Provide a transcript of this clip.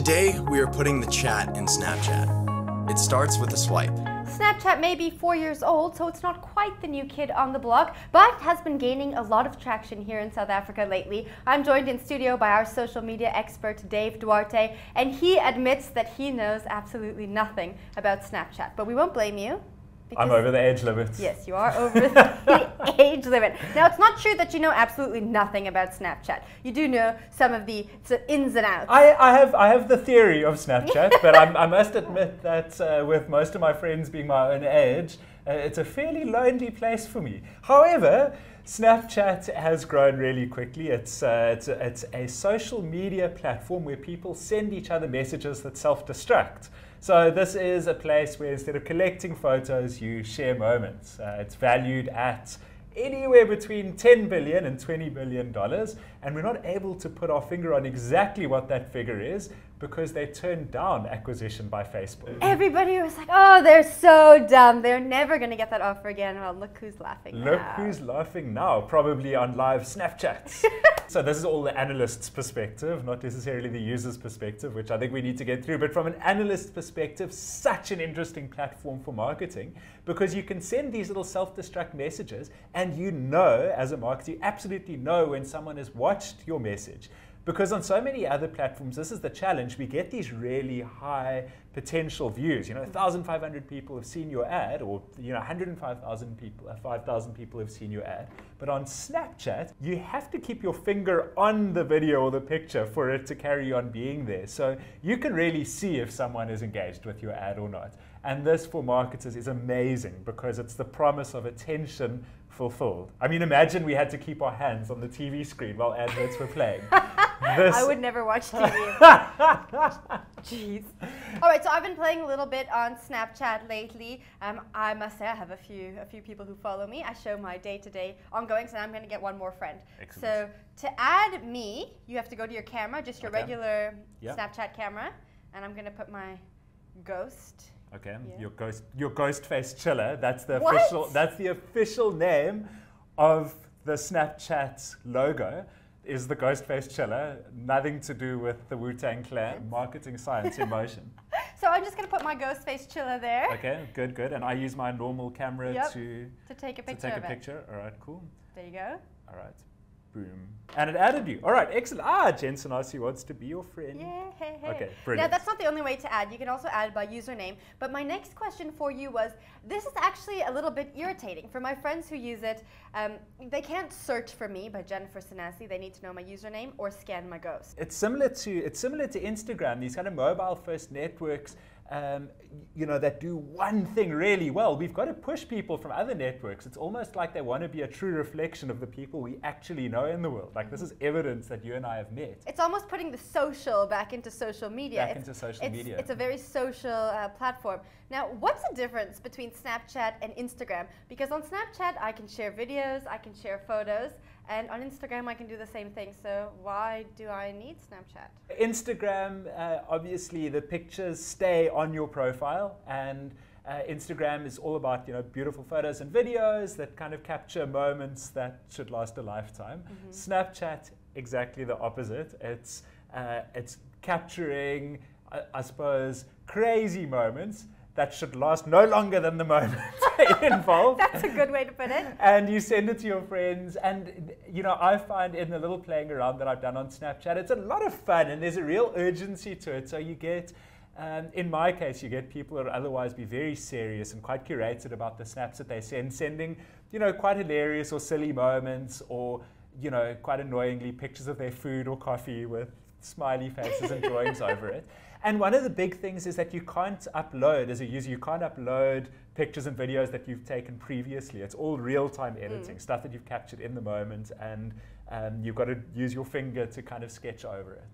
Today, we are putting the chat in Snapchat. It starts with a swipe. Snapchat may be 4 years old, so it's not quite the new kid on the block, but has been gaining a lot of traction here in South Africa lately. I'm joined in studio by our social media expert, Dave Duarte, and he admits that he knows absolutely nothing about Snapchat. But we won't blame you. I'm over the age limit. Yes, you are over the age limit. Now, it's not true that you know absolutely nothing about Snapchat. You do know some of the ins and outs. I have the theory of Snapchat, but I must admit that with most of my friends being my own age, it's a fairly lonely place for me. However, Snapchat has grown really quickly. It's a social media platform where people send each other messages that self-destruct. So this is a place where instead of collecting photos, you share moments. It's valued at anywhere between $10 billion and $20 billion. And we're not able to put our finger on exactly what that figure is because they turned down acquisition by Facebook. Everybody was like, oh, they're so dumb. They're never going to get that offer again. Well, look who's laughing now. Look who's laughing now, probably on live Snapchats. So this is all the analyst's perspective, not necessarily the user's perspective, which I think we need to get through. But from an analyst's perspective, such an interesting platform for marketing because you can send these little self-destruct messages and you know, as a marketer, you absolutely know when someone has watched your message. Because on so many other platforms, this is the challenge. We get these really high potential views. 1,500 people have seen your ad, or 105,000 people, 5,000 people have seen your ad. But on Snapchat, you have to keep your finger on the video or the picture for it to carry on being there. So you can really see if someone is engaged with your ad or not. And this for marketers is amazing because it's the promise of attention fulfilled. I mean, imagine we had to keep our hands on the TV screen while adverts were playing. I would never watch TV. Jeez. All right, so I've been playing a little bit on Snapchat lately. I must say I have a few people who follow me. I show my day-to-day ongoings, and I'm going to get one more friend. Excellent. So to add me, you have to go to your camera, just your regular Snapchat camera, and I'm going to put my ghost. Okay, your ghost face chiller. That's the official name of the Snapchat logo. Is the ghost face chiller. Nothing to do with the Wu-Tang Clan. Marketing science in motion. So I'm just going to put my ghost face chiller there. Okay, good. And I use my normal camera to take a picture. All right, cool. There you go. All right. Boom. And it added you. All right, excellent. Jensen Ossie wants to be your friend. Yeah, hey. Okay, brilliant. Now, that's not the only way to add. You can also add by username. But my next question for you was, this is actually a little bit irritating. For my friends who use it, they can't search for me by Jennifer Sanasi. They need to know my username or scan my ghost. It's similar to Instagram, these kind of mobile-first networks that do one thing really well. We've got to push people from other networks. It's almost like they want to be a true reflection of the people we actually know in the world. Like, this is evidence that you and I have met. It's almost putting the social back into social media. It's a very social platform. Now, what's the difference between Snapchat and Instagram? Because on Snapchat, I can share videos, I can share photos, and on Instagram, I can do the same thing. So why do I need Snapchat? Instagram, obviously, the pictures stay on your profile, and Instagram is all about beautiful photos and videos that kind of capture moments that should last a lifetime. Snapchat, exactly the opposite. It's capturing, I suppose, crazy moments that should last no longer than the moment involved. That's a good way to put it. And you send it to your friends. And, I find in the little playing around that I've done on Snapchat, it's a lot of fun and there's a real urgency to it. So you get, in my case, you get people who would otherwise be very serious and quite curated about the snaps that they send, sending, quite hilarious or silly moments or, quite annoyingly pictures of their food or coffee with smiley faces and drawings over it. And one of the big things is that you can't upload, as a user, you can't upload pictures and videos that you've taken previously. It's all real-time editing, stuff that you've captured in the moment, and you've got to use your finger to kind of sketch over it.